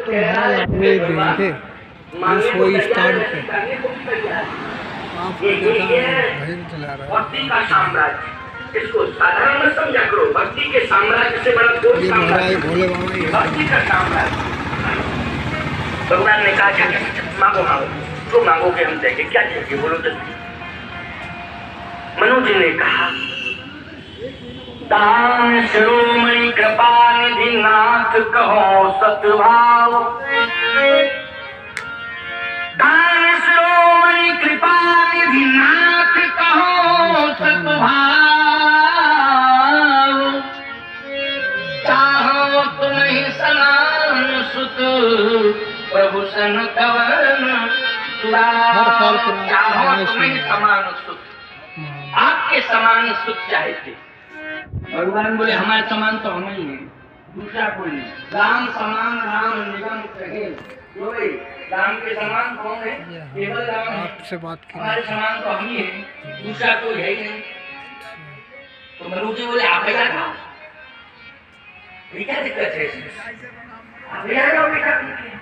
तो महाराज आपने दिए थे जो सो स्टार्ट पे आपको देखा भजन चला रहा भक्ति का साम्राज्य, इसको साधारण मत समझा करो। भक्ति के साम्राज्य से बड़ा कोई साम्राज्य, भोले बाबा भक्ति का साम्राज्य। भगवान ने कहा क्या मांगो मांगो, जो मांगोगे हम देंगे। क्या चाहिए बोलो जल्दी। मनु जी ने कहा दान शिरोमणि कृपा निधि नाथ कहो सतभाव। दान शिरोमणि कृपा निधि नाथ कहो सतभाव। चाहो तुम ही समान सुत प्रभु सन कवन चाहो तुम ही समान सुत, आपके समान सुख चाहते। भगवान बोले हमारे समान तो हम ही हैं, दूसरा कोई नहीं। राम समान राम निगम कहे, राम के समान कौन है? केवल राम है। आपसे बात की हमारे समान तो हम ही हैं, दूसरा कोई है ही नहीं। तो मनु जी बोले आप बेटा खाओ, क्या दिक्कत है इसमें? आप ले आओ बेटा पी के।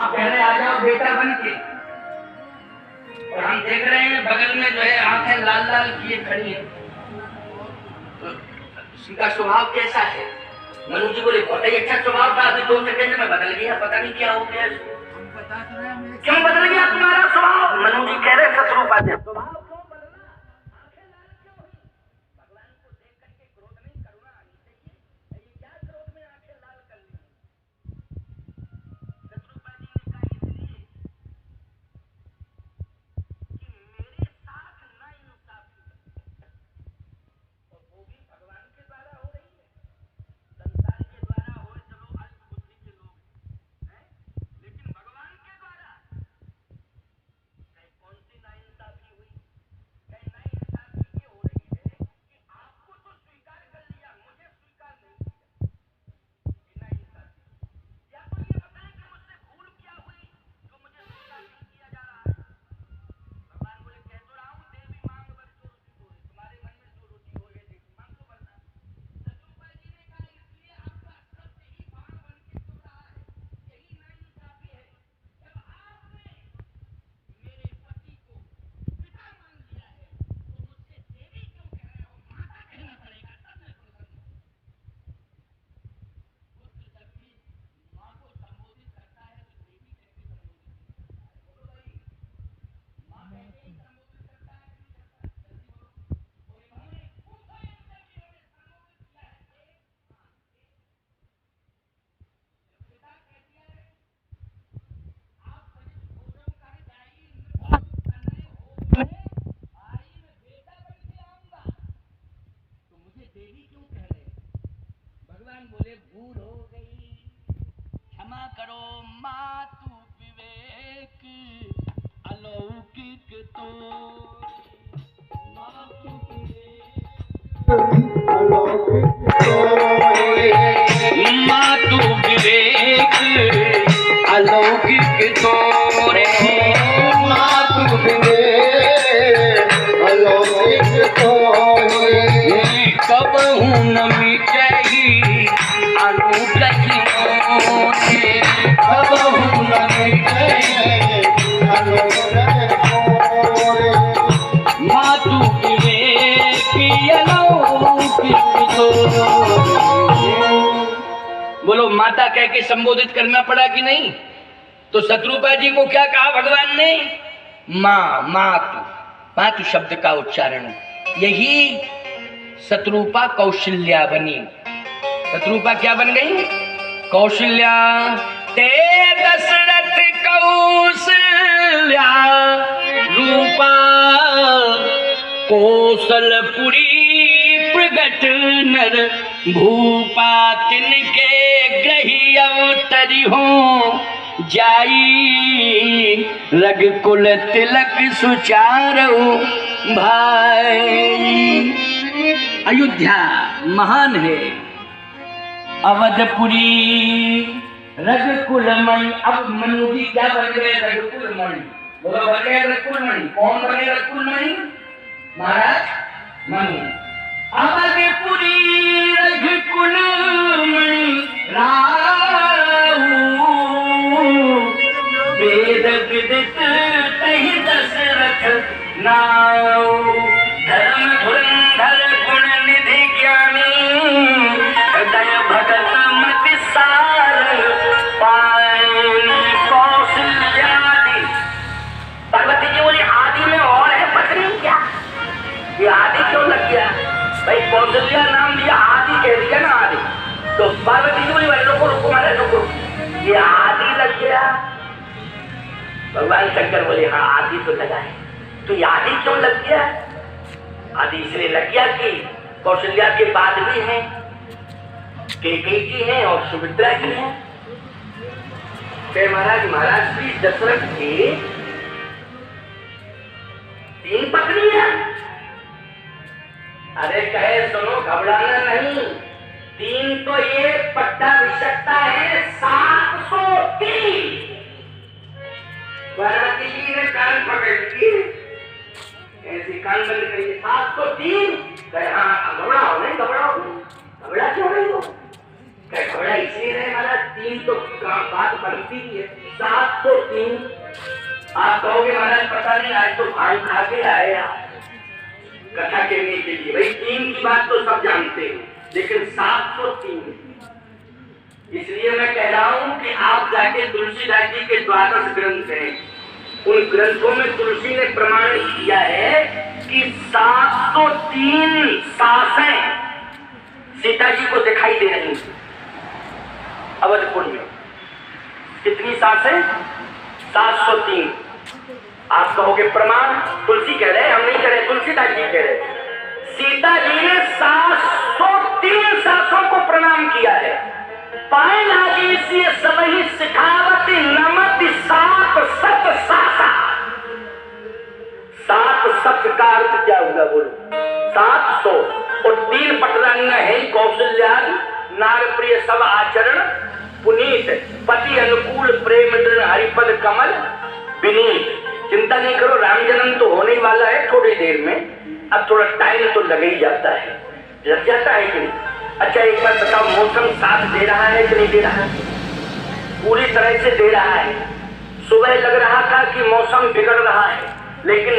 आप कह रहे आ जाओ बेटा बन के, और हम देख रहे हैं बगल में जो है आंखें लाल लाल किए खड़ी हैं। तो उनका स्वभाव कैसा है? मनु जी बोले बहुत ही अच्छा स्वभाव था, अभी 2 सेकंड में बदल गया, पता नहीं क्या हो गया इसको। क्यों बदल गया तुम्हारा स्वभाव? मनु जी कह रहे शत्रुपा जी स्वभाव मातु विवेक अलौकिक तोरे, मातु विवेक अलौकिक तोरे, कबहू न मिटई अनुग्रह मोरे, कबहू न मिटई अनुग्रह मोरे। मातु विवेक अलौकिक तोरे। बोलो माता कह के संबोधित करना पड़ा कि नहीं? तो शत्रुपा जी को क्या कहा भगवान ने? माँ, मातु। मातु शब्द का उच्चारण, यही शत्रुपा कौशल्या बनी। शत्रुपा क्या बन गई? कौशल्या। ते दशरथ कौशल्या रूपा, कौशलपुरी प्रगट नर भूपा, तिनके ग्रही अवतरी हो जाई, रघुकुल तिलक सुचारु भाई। अयोध्या महान है, अवधपुरी रघुकुल मणि। अब मनु जी क्या बन गए? रघुकुल मणि। बोलो बन गए रघुकुल मणि। कौन बने रघुकुल मणि? महाराज मनु। अवधपुरी रघुकुल मणि राऊ, वेद विदित तहि दशरथ नाऊ, धर्म धुरंधर गुण निधि ज्ञानी, हृदय भगत मति सार पायन कौशल्यादि। पार्वती जी बोली आदि में और है पत्नी क्या? ये आदि क्यों लग गया भाई? कौशल्या नाम दिया, आदि कह दिया ना आदि। तो पार्वती जी बोली भाई रुको रुको मारे रुको, ये आदि लग गया। भगवान शंकर बोले हाँ आदि तो लगा है। तो ये आदि क्यों लग गया? आदि इसलिए लग गया कि कौशल्या के बाद भी हैं, कैकेयी की हैं और सुमित्रा की हैं। महाराज श्री दशरथ की 3 पत्नियां। अरे कहे सुनो घबराना नहीं, 3 तो ये पट्टाभिषक्ता है, 703। पार्वती जी ने कान पकड़ लिए, ऐसे कान बंद करिए। 703। कहे हाँ घबराओ नहीं, घबराओ नहीं। घबरा क्यों रही हो? कहे घबरा इसलिए रहे महाराज, 3 तो बात बनती ही है। 703। आप कहोगे महाराज पता नहीं आज तो भांग खा के आए आप कथा कहने के लिए। भाई 3 की बात तो सब जानते हैं, लेकिन 703। इसलिए मैं कह रहा हूं कि आप जाके तुलसीदास जी के 12 ग्रंथ हैं, उन ग्रंथों में तुलसी ने प्रमाण किया है कि 703 सासें सीता जी को दिखाई दे रही थी अवधपुर में। कितनी सासें? 703। आप कहोगे प्रमाण? तुलसी कह रहे, हम नहीं कह रहे, तुलसीदास जी कह रहे। सीता जी ने 703 सासों को प्रणाम किया है। पाए लागी से सबही सिखावती नमति 7 सत सासा। 7 सत का अर्थ क्या होगा बोलो? 700। और 3 पटरानियां है, कौशल्या नार प्रिय सब आचरण पुनीत, पति अनुकूल प्रेम दृढ़ हरिपद कमल विनीत। चिंता नहीं करो, राम जन्म तो होने वाला है थोड़ी देर में, अब थोड़ा टाइम तो लग ही जाता है, लग जाता है कि नहीं? अच्छा एक बात बताओ, मौसम साथ दे रहा है कि नहीं दे रहा है? पूरी तरह से दे रहा है। सुबह लग रहा था कि मौसम बिगड़ रहा है, लेकिन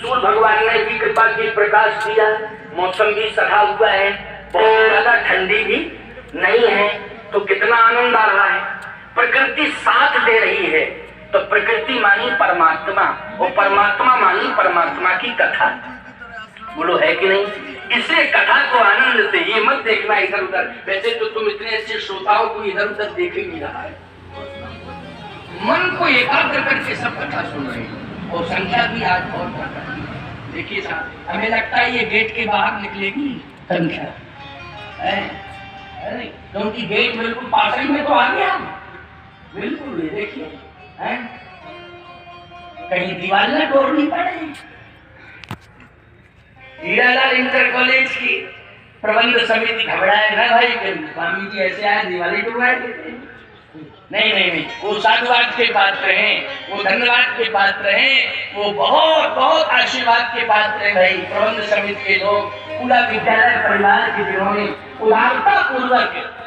सूर्य भगवान ने भी कृपा की, प्रकाश दिया, मौसम भी सधा हुआ है, बहुत ज्यादा ठंडी भी नहीं है, तो कितना आनंद आ रहा है। प्रकृति साथ दे रही है, तो प्रकृति मानी परमात्मा और परमात्मा मानी परमात्मा की कथा। बोलो है कि नहीं? इसलिए कथा को आनंद से, ये मत देखना इधर उधर। वैसे तो तुम इतने अच्छे श्रोताओं को इधर उधर देख ही नहीं रहा है, मन को एकाग्र करके सब कथा सुन रहे हैं, और संख्या भी आज बहुत ज्यादा है। देखिए साहब, हमें लगता है ये गेट के बाहर निकलेगी संख्या, क्योंकि गेट बिल्कुल पास ही में तो आ गया, बिल्कुल। ये देखिए कहीं दीवार न तोड़नी पड़े, हीरालाल इंटर कॉलेज की प्रबंध समिति घबराए ना भाई कि स्वामी जी ऐसे आए दिवाली डुबाए देते हैं। नहीं नहीं नहीं, वो साधुवाद के पात्र हैं, वो धन्यवाद के पात्र हैं, वो बहुत बहुत आशीर्वाद के पात्र हैं भाई। प्रबंध समिति के लोग, पूरा विद्यालय परिवार के जिन्होंने उदारता पूर्वक